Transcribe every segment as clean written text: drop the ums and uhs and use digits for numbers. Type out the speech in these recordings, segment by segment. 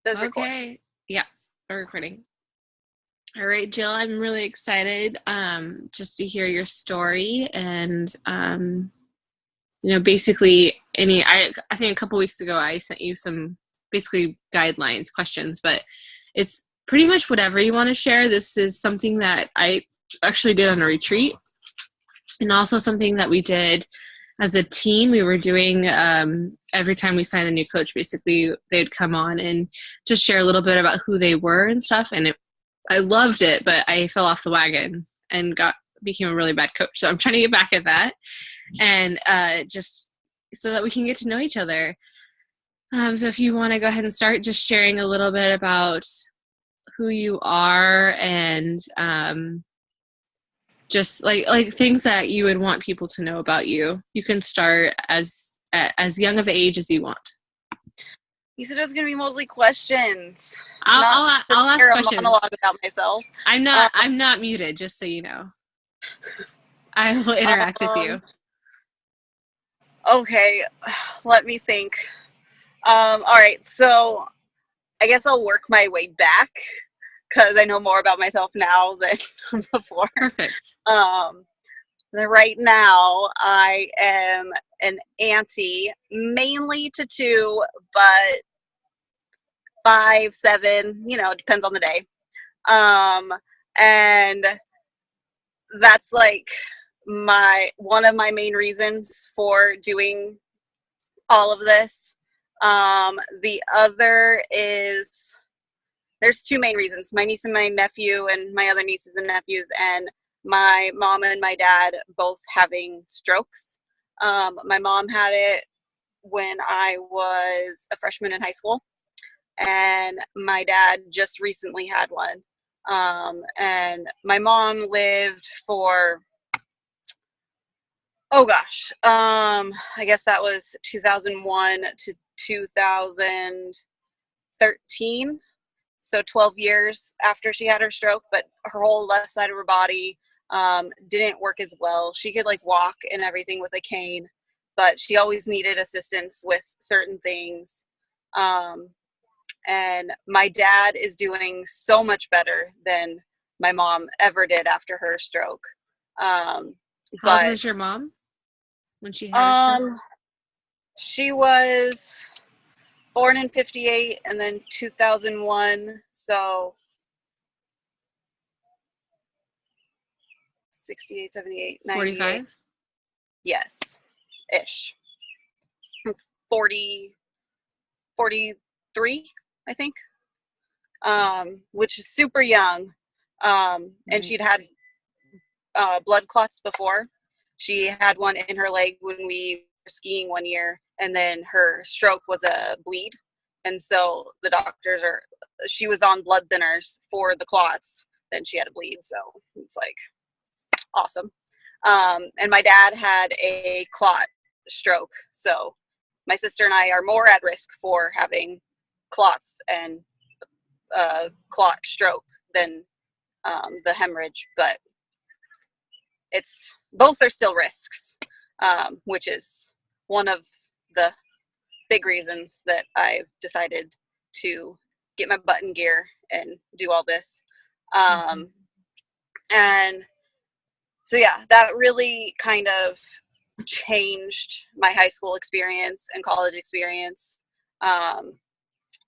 Says record. Okay. Yeah, we're recording. All right, Jill, I'm really excited just to hear your story and basically I think a couple weeks ago I sent you some basically guidelines, questions, but it's pretty much whatever you want to share. This is something that I actually did on a retreat and also something that we did as a team. We were doing every time we signed a new coach, basically they'd come on and just share a little bit about who they were and stuff. And I loved it, but I fell off the wagon and became a really bad coach. So I'm trying to get back at that and just so that we can get to know each other. So if you want to go ahead and start just sharing a little bit about who you are and just like things that you would want people to know about you. You can start as young of age as you want. You said it was going to be mostly questions. I'll ask questions. A monologue about myself. I'm not muted, just so you know. I will interact with you. Okay, let me think. All right, so I guess I'll work my way back because I know more about myself now than before. Perfect. Right now, I am an auntie, mainly to 2, but 5, 7, depends on the day. And that's like one of my main reasons for doing all of this. The other is, there's 2 main reasons. My niece and my nephew and my other nieces and nephews and my mom and my dad both having strokes. My mom had it when I was a freshman in high school, and my dad just recently had one. And my mom lived for, I guess that was 2001 to 2013. So 12 years after she had her stroke, but her whole left side of her body didn't work as well. She could walk and everything with a cane, but she always needed assistance with certain things. And my dad is doing so much better than my mom ever did after her stroke. How old was your mom when she had her stroke? She was born in 58 and then 2001, so 68, 78, 98. 45? Yes, ish. 40, 43, I think, which is super young. And she'd had blood clots before. She had one in her leg when we were skiing one year, and then her stroke was a bleed. And so the doctors she was on blood thinners for the clots, then she had a bleed. So it's awesome. And my dad had a clot stroke. So my sister and I are more at risk for having clots and clot stroke than the hemorrhage, but both are still risks, which is one of the big reasons that I've decided to get my butt in gear and do all this. And so, yeah, that really kind of changed my high school experience and college experience.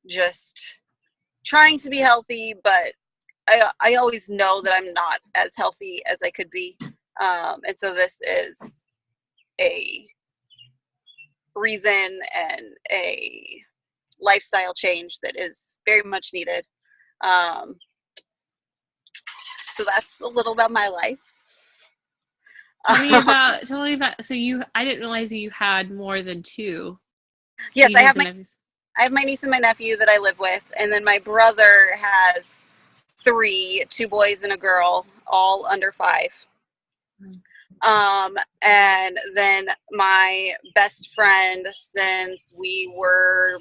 Just trying to be healthy, but I always know that I'm not as healthy as I could be. And so this is a reason and a lifestyle change that is very much needed. So that's a little about my life. Tell me about, so I didn't realize you had more than 2. Yes, I have my niece and my nephew that I live with, and then my brother has 3, 2 boys and a girl, all under 5. And then my best friend since we were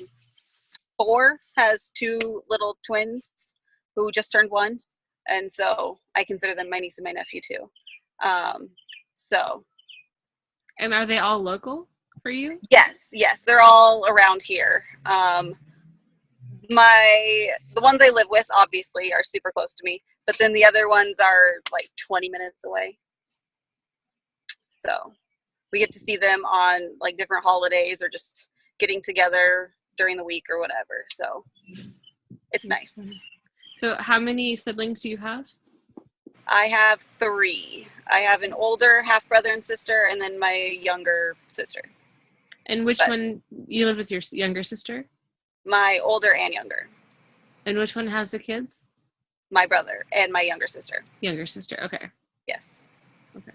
4 has 2 little twins who just turned 1, and so I consider them my niece and my nephew too. And are they all local for you? Yes, they're all around here. The ones I live with obviously are super close to me, but then the other ones are like 20 minutes away. So we get to see them on like different holidays or just getting together during the week or whatever. So it's That's nice. funny. So how many siblings do you have? I have 3. I have an older half brother and sister, and then my younger sister. And which one, you live with your younger sister? My older and younger. And which one has the kids? My brother and my younger sister. Younger sister, okay. Yes. Okay.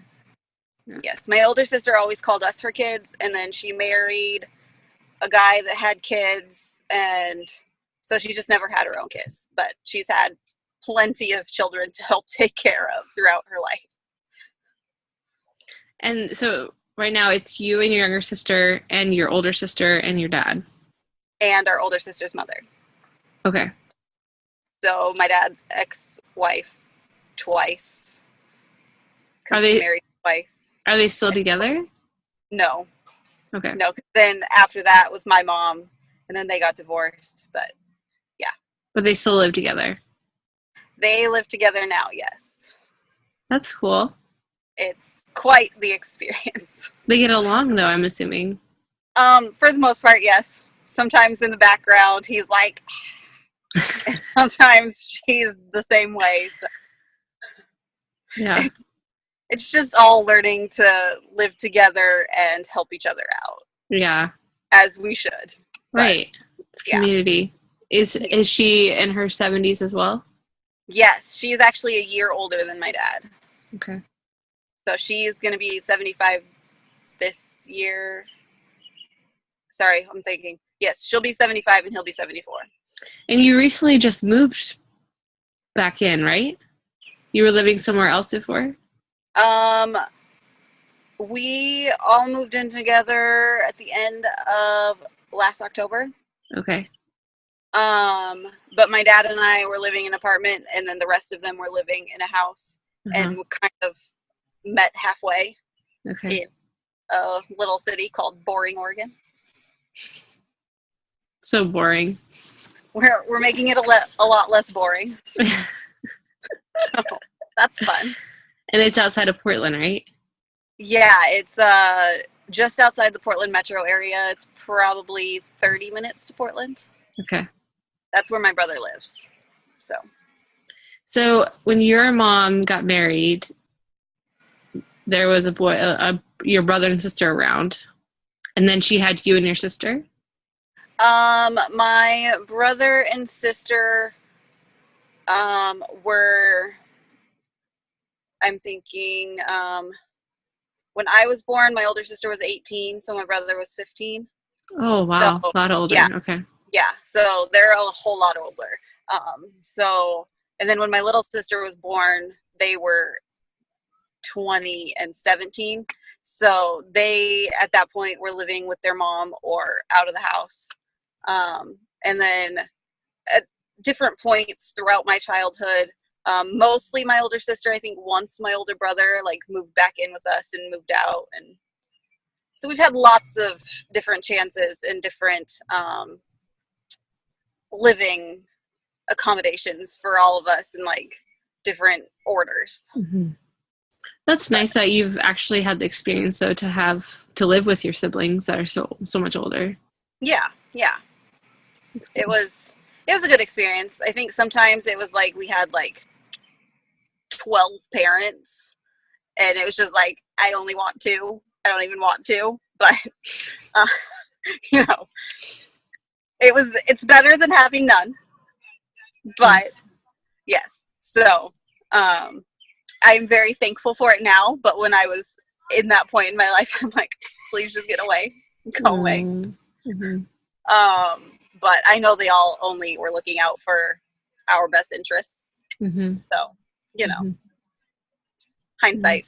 Yeah. Yes. My older sister always called us her kids, and then she married a guy that had kids, and so she just never had her own kids. But she's had plenty of children to help take care of throughout her life. And so right now it's you and your younger sister and your older sister and your dad. And our older sister's mother. Okay. So my dad's ex-wife twice. Are they married twice? Are they still together? No. Okay. No. Then after that was my mom, and then they got divorced. But yeah. But they still live together. They live together now. Yes. That's cool. It's quite the experience. They get along though, I'm assuming. For the most part, yes. Sometimes in the background, he's like, sometimes she's the same way. So yeah. It's just all learning to live together and help each other out. Yeah. As we should. Right. It's community. Yeah. Is she in her 70s as well? Yes. She's actually a year older than my dad. Okay. So she's going to be 75 this year. Sorry, I'm thinking. Yes, she'll be 75 and he'll be 74. And you recently just moved back in, right? You were living somewhere else before? We all moved in together at the end of last October. Okay. But my dad and I were living in an apartment, and then the rest of them were living in a house, and we kind of met halfway. Okay. In a little city called Boring, Oregon. So boring. We're making it a lot less boring. So that's fun. And it's outside of Portland, right? Yeah, it's just outside the Portland metro area. It's probably 30 minutes to Portland. Okay. That's where my brother lives. So when your mom got married, there was a boy, your brother and sister around, and then she had you and your sister? My brother and sister were, I'm thinking, when I was born, my older sister was 18, so my brother was 15. Oh, wow. So, a lot older. Yeah. Okay. Yeah, so they're a whole lot older. And then when my little sister was born, they were 20 and 17. So they, at that point, were living with their mom or out of the house. And then at different points throughout my childhood, mostly my older sister, I think once my older brother like moved back in with us and moved out. And so we've had lots of different chances and different living accommodations for all of us in like different orders. Mm-hmm. That's nice that you've actually had the experience though to live with your siblings that are so much older. Yeah. It was a good experience. I think sometimes it was like we had like 12 parents and it was just like I only want 2. I don't even want 2, but it's better than having none. But yes. So I'm very thankful for it now, but when I was in that point in my life, I'm like, please just get away. Go away. Mm-hmm. But I know they all only were looking out for our best interests. Mm-hmm. So, hindsight.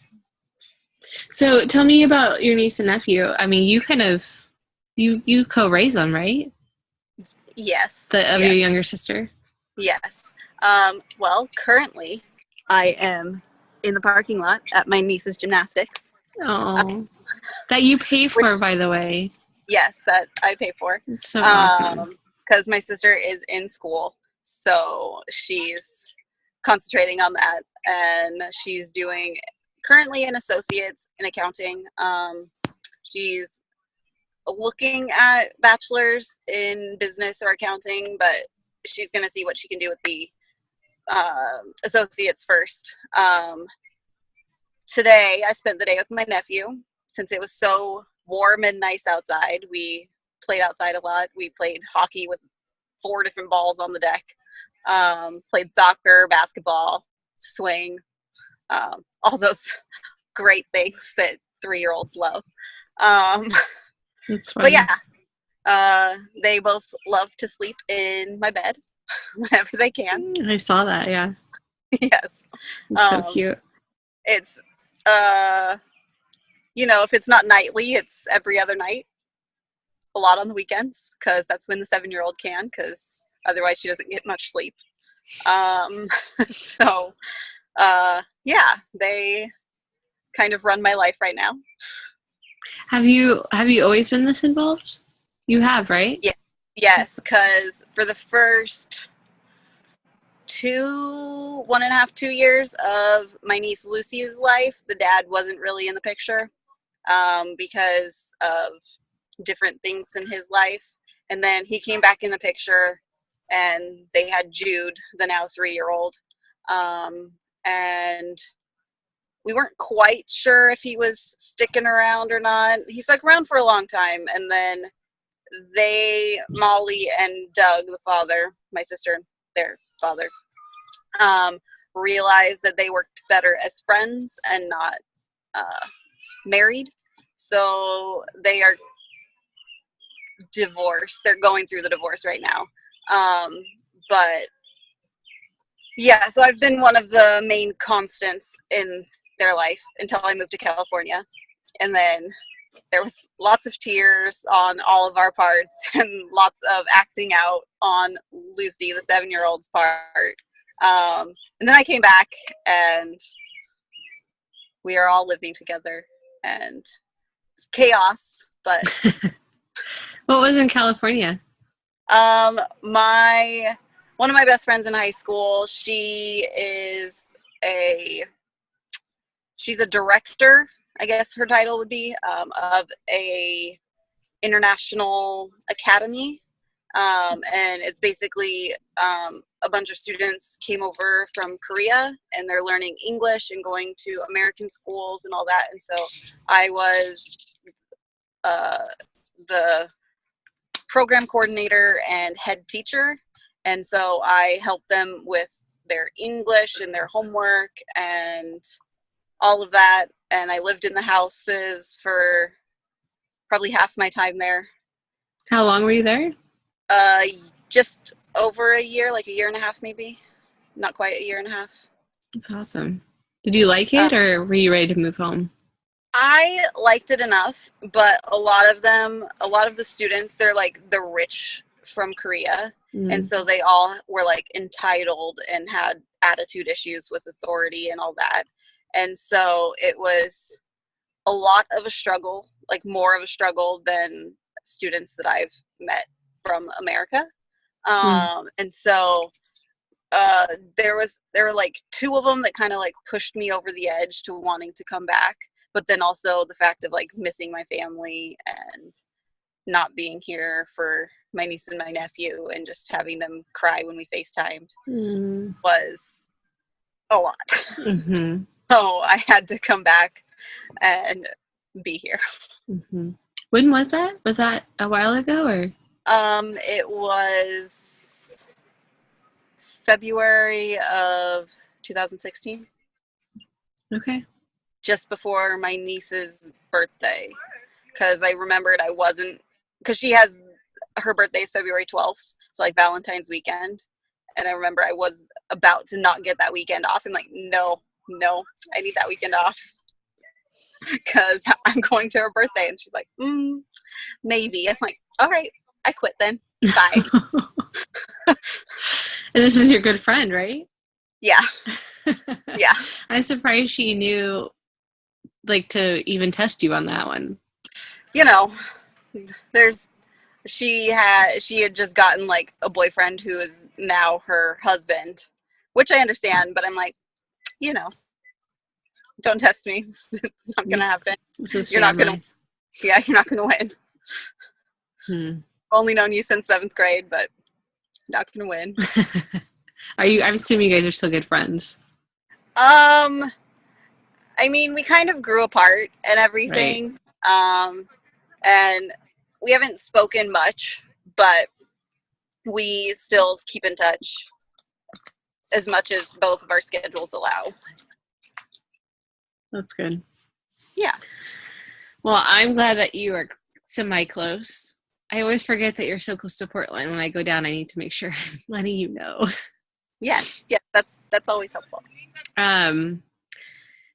So tell me about your niece and nephew. I mean, you co-raise them, right? Yes. Of your younger sister? Yes. Well, currently I am in the parking lot at my niece's gymnastics. Oh, that you pay for, by the way. Yes, that I pay for. It's so awesome. because my sister is in school. So she's concentrating on that, and she's doing currently an associate's in accounting. She's looking at bachelor's in business or accounting, but she's going to see what she can do with the associates first. Today, I spent the day with my nephew. Since it was so warm and nice outside, we played outside a lot. We played hockey with 4 different balls on the deck. Played soccer, basketball, swing, all those great things that 3-year-olds love. That's But funny. yeah, they both love to sleep in my bed whenever they can. I saw that, yeah. Yes. It's so cute. It's, if it's not nightly, it's every other night. A lot on the weekends, because that's when the 7-year-old can, because otherwise she doesn't get much sleep. So, yeah, they kind of run my life right now. Have you always been this involved? You have, right? Yeah. Yes, because for the first 2 years of my niece Lucy's life, the dad wasn't really in the picture because of different things in his life. And then he came back in the picture, and they had Jude, the now 3-year-old. And we weren't quite sure if he was sticking around or not. He stuck around for a long time, and then Molly and Doug, the father, my sister, their father, realized that they worked better as friends and not married. So they are divorced. They're going through the divorce right now. But yeah, so I've been one of the main constants in their life until I moved to California. And then there was lots of tears on all of our parts and lots of acting out on Lucy, the 7-year-old's part. And then I came back, and we are all living together, and it's chaos, but What was in California? One of my best friends in high school, she's a director, I guess her title would be, of a international academy. And it's basically a bunch of students came over from Korea, and they're learning English and going to American schools and all that. And so I was the program coordinator and head teacher. And so I helped them with their English and their homework and all of that. And I lived in the houses for probably half my time there. How long were you there? Just over a year, like a year and a half, maybe. Not quite a year and a half. That's awesome. Did you like it, or were you ready to move home? I liked it enough, but a lot of the students, they're like the rich from Korea. And so they all were like entitled and had attitude issues with authority and all that. And so it was a lot of a struggle, like more of a struggle than students that I've met from America. And so there were like 2 of them that kind of like pushed me over the edge to wanting to come back. But then also the fact of like missing my family and not being here for my niece and my nephew and just having them cry when we FaceTimed was a lot. Mm-hmm. So I had to come back and be here. Mm-hmm. When was that? Was that a while ago, or? It was February of 2016. Okay. Just before my niece's birthday, because I remembered because she has her birthday is February 12th, so like Valentine's weekend, and I remember I was about to not get that weekend off. I'm like, no, I need that weekend off because I'm going to her birthday, and she's like, maybe. I'm like, all right, I quit then. Bye. And this is your good friend, right? Yeah. Yeah. I'm surprised she knew, like, to even test you on that one. There's she had just gotten like a boyfriend who is now her husband, which I understand, but I'm like, you know, don't test me. It's not gonna happen. This is You're not gonna, you're not gonna win. Only known you since 7th grade, but not gonna win. I'm assuming you guys are still good friends. I mean, we kind of grew apart and everything. Right. And we haven't spoken much, but we still keep in touch as much as both of our schedules allow. That's good. Yeah. Well, I'm glad that you are semi-close. I always forget that you're so close to Portland. When I go down, I need to make sure I'm letting you know. Yes. Yeah, that's always helpful.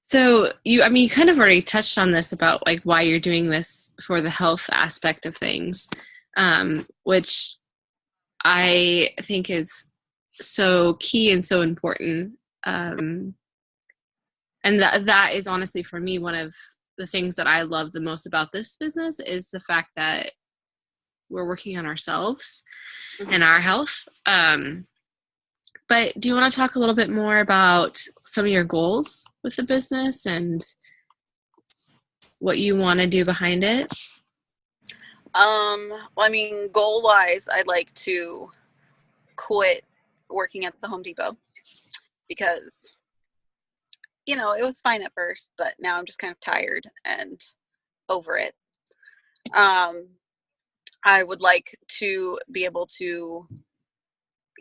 So you kind of already touched on this about like why you're doing this for the health aspect of things, which I think is so key and so important. And that is honestly for me one of the things that I love the most about this business is the fact that we're working on ourselves and our health. But do you want to talk a little bit more about some of your goals with the business and what you want to do behind it? Well, I mean, goal-wise, I'd like to quit working at the Home Depot because, you know, it was fine at first, but now I'm just kind of tired and over it. I would like to be able to,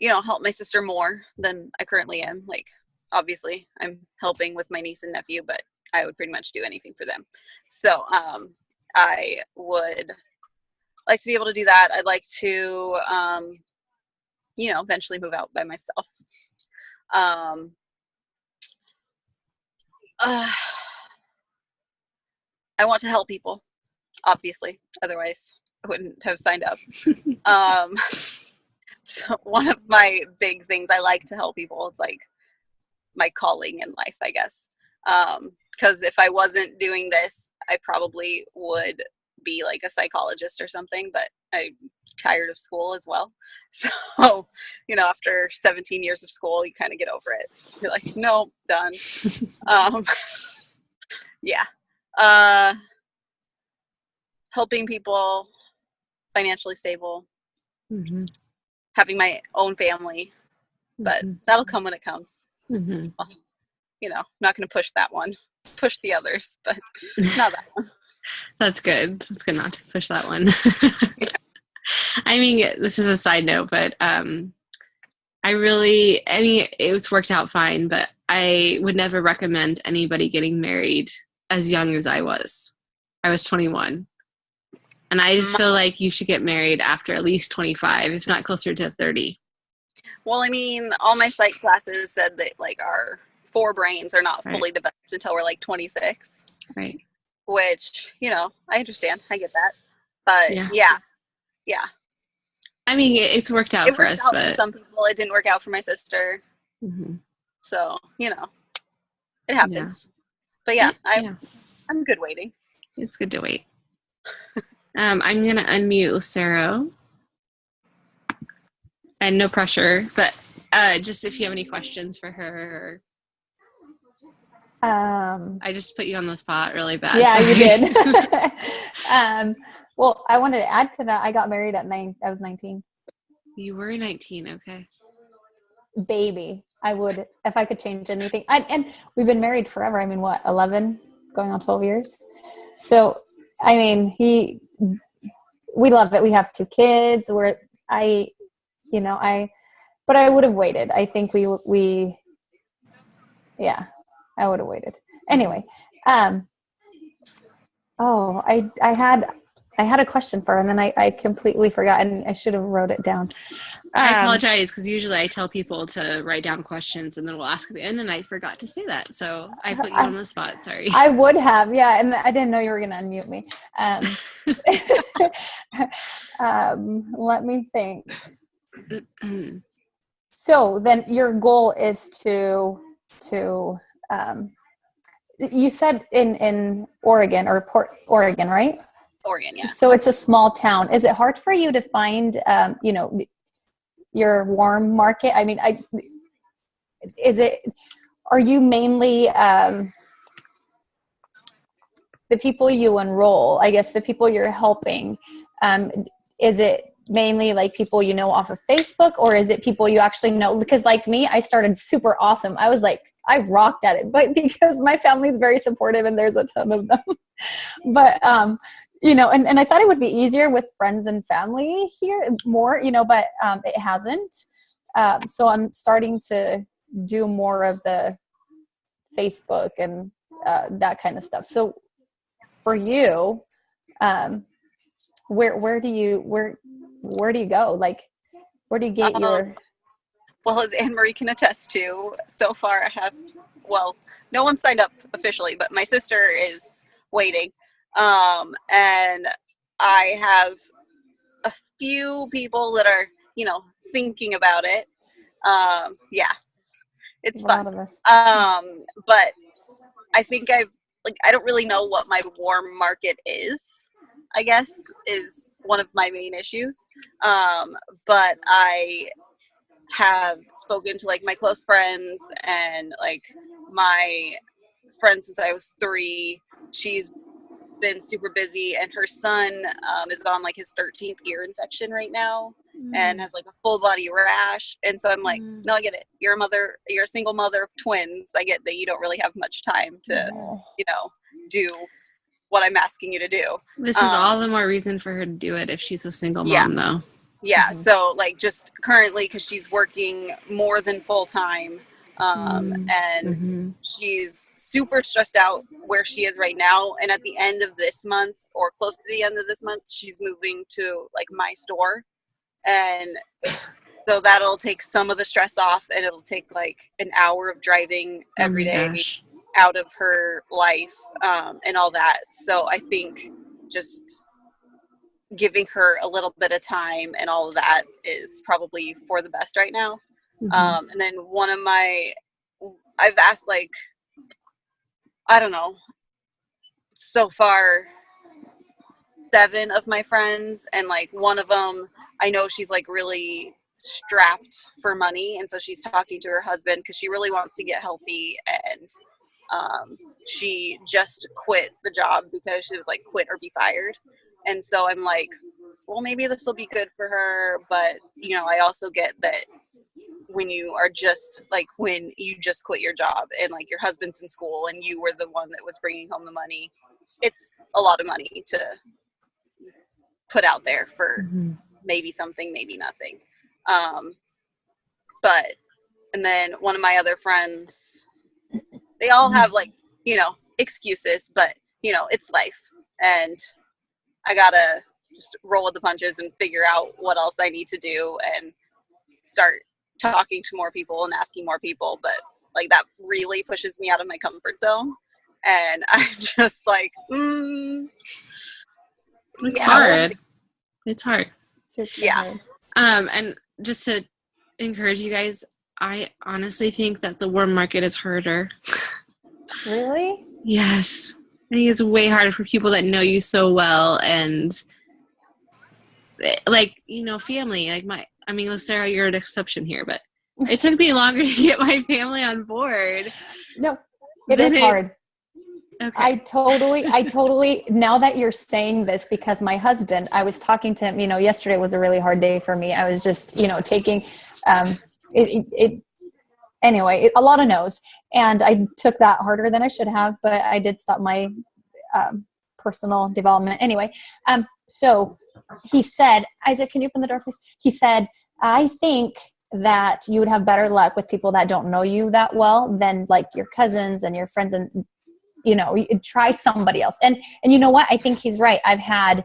you know, help my sister more than I currently am. Like, obviously, I'm helping with my niece and nephew, but I would pretty much do anything for them. So, I would like to be able to do that. I'd like to, you know, eventually move out by myself. I want to help people, obviously. Otherwise, I wouldn't have signed up. So one of my big things, I like to help people. It's like my calling in life, I guess. Because if I wasn't doing this, I probably would be like a psychologist or something, but I'm tired of school as well. So, you know, after 17 years of school, you kind of get over it. You're like, nope, done. Yeah. Helping people, financially stable, having my own family, but that'll come when it comes. Well, you know, I'm not going to push that one. Push the others, but not that one. That's good. It's good not to push that one. Yeah. I mean, this is a side note, but it's worked out fine, but I would never recommend anybody getting married as young as I was. I was 21. And I just feel like you should get married after at least 25, if not closer to 30. Well, I mean, all my psych classes said that like our forebrains are not fully developed until we're like 26. Right. Which, you know, I understand. I get that. But yeah. I mean, it's worked out for us, but for some people, it didn't work out for my sister. So, you know, it happens. But yeah, I'm good waiting. It's good to wait. I'm going to unmute Lucero. And no pressure, but just if you have any questions for her. I just put you on the spot really bad. Yeah, sorry. You did. Well, I wanted to add to that. I got married at 9. I was 19. You were 19. Okay. Baby. I would, if I could change anything. And we've been married forever. I mean, what, 11, going on 12 years. So, I mean, we love it. We have 2 kids. But I would have waited. I think I would have waited. Anyway, I had a question for her, and then I completely forgot, and I should have wrote it down. I apologize, because usually I tell people to write down questions, and then we'll ask at the end, and I forgot to say that, so I put you on the spot. Sorry. I would have, yeah, and I didn't know you were going to unmute me. Let me think. So then your goal is to you said in Oregon or Oregon, right? Orion, yeah. So it's a small town. Is it hard for you to find, your warm market? I mean, are you mainly, the people you enroll, I guess the people you're helping, is it mainly like people you know off of Facebook, or is it people you actually know? Because like me, I started super awesome. I was like, I rocked at it, but because my family is very supportive and there's a ton of them. But, and I thought it would be easier with friends and family here more, but it hasn't. So I'm starting to do more of the Facebook and that kind of stuff. So for you, where do you go? Like, where do you get your? Well, as Anne Marie can attest to, so far I have, no one signed up officially, but my sister is waiting. And I have a few people that are, thinking about it. Yeah, it's fun. But I think I don't really know what my warm market is, I guess, is one of my main issues. But I have spoken to like my close friends and like my friend since I was 3. She's been super busy, and her son is on like his 13th ear infection right now and has like a full body rash. And so I'm like, no, I get it. You're a single mother of twins. I get that you don't really have much time to, do what I'm asking you to do. This is all the more reason for her to do it if she's a single mom, though. Yeah. So like just currently, because she's working more than full time, and she's super stressed out where she is right now. And at the end of this month, or close to the end of this month, she's moving to like my store. And so that'll take some of the stress off, and it'll take like an hour of driving every day out of her life, and all that. So I think just giving her a little bit of time and all of that is probably for the best right now. And then I've asked like, I don't know, so far 7 of my friends, and like one of them, I know she's like really strapped for money, and so she's talking to her husband because she really wants to get healthy, and she just quit the job because she was like quit or be fired. And so I'm like, well, maybe this will be good for her, but I also get that when you just quit your job and like your husband's in school and you were the one that was bringing home the money, it's a lot of money to put out there for maybe something, maybe nothing. And then one of my other friends, they all have like, excuses, but it's life, and I gotta just roll with the punches and figure out what else I need to do and start talking to more people and asking more people. But like that really pushes me out of my comfort zone, and I'm just like, it's hard. It's hard. Yeah. And just to encourage you guys, I honestly think that the warm market is harder. Really? Yes. I think it's way harder for people that know you so well, and like, family, like Sarah, you're an exception here, but it took me longer to get my family on board. No, it is hard. Okay. I totally, now that you're saying this, because my husband, I was talking to him, yesterday was a really hard day for me. I was just, taking, anyway, a lot of no's, and I took that harder than I should have, but I did stop my, personal development anyway. So he said, Isaac, can you open the door, please? He said, I think that you would have better luck with people that don't know you that well than like your cousins and your friends, and you try somebody else. And you know what? I think he's right. I've had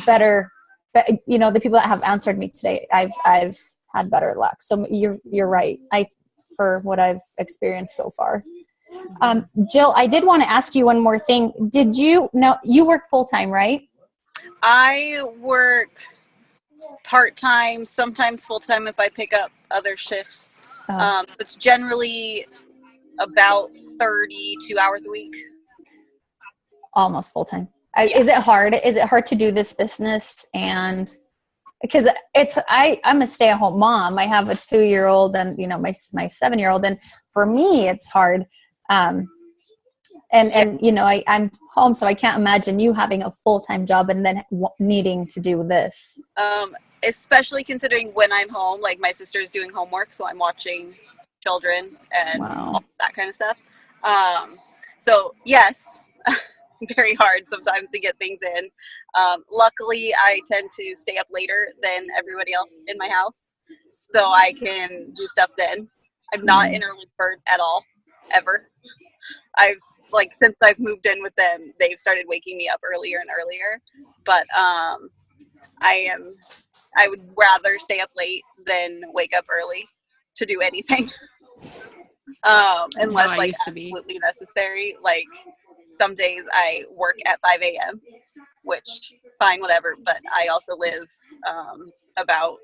better, the people that have answered me today, I've had better luck. So you're right. For what I've experienced so far. Jill, I did want to ask you one more thing. You work full-time, right? I work part-time, sometimes full-time if I pick up other shifts. So it's generally about 32 hours a week. Almost full-time. Is it hard? Is it hard to do this business? And because I'm a stay-at-home mom. I have a 2-year-old and, you know, my 7-year-old. And for me, it's hard. And you know, I'm home, so I can't imagine you having a full-time job and then needing to do this. Especially considering when I'm home, like my sister's doing homework, so I'm watching children and all that kind of stuff. So yes, very hard sometimes to get things in. Luckily, I tend to stay up later than everybody else in my house, so I can do stuff then. I'm not an early bird at all, ever. Since I've moved in with them, they've started waking me up earlier and earlier. But I would rather stay up late than wake up early to do anything. Unless like absolutely necessary. Like some days I work at 5 a.m., which fine, whatever. But I also live about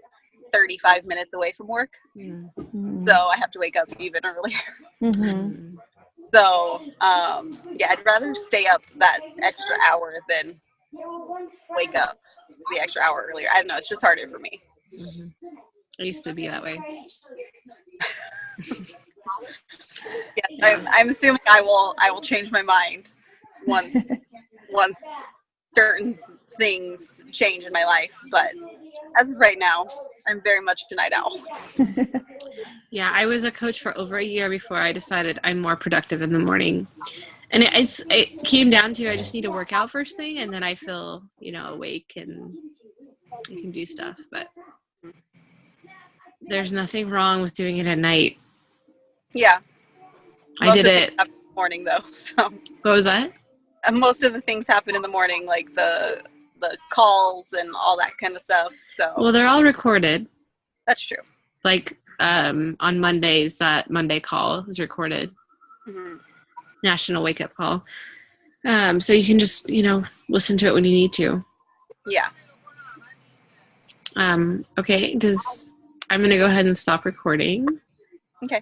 35 minutes away from work. So I have to wake up even earlier. Mm-hmm. So, yeah, I'd rather stay up that extra hour than wake up the extra hour earlier. I don't know. It's just harder for me. Mm-hmm. I used to be that way. Yeah, I'm assuming I will change my mind once certain things change in my life. But as of right now, I'm very much a night owl. Yeah, I was a coach for over a year before I decided I'm more productive in the morning. And it came down to I just need to work out first thing, and then I feel, you know, awake and I can do stuff. But there's nothing wrong with doing it at night. Yeah. I did it in the morning though. So what was that? Most of the things happen in the morning, like the calls and all that kind of stuff. So well, they're all recorded. That's true. Like on Mondays, that Monday call is recorded. Mm-hmm. National wake up call. So you can just, you know, listen to it when you need to. Yeah. Okay, because I'm going to go ahead and stop recording. Okay.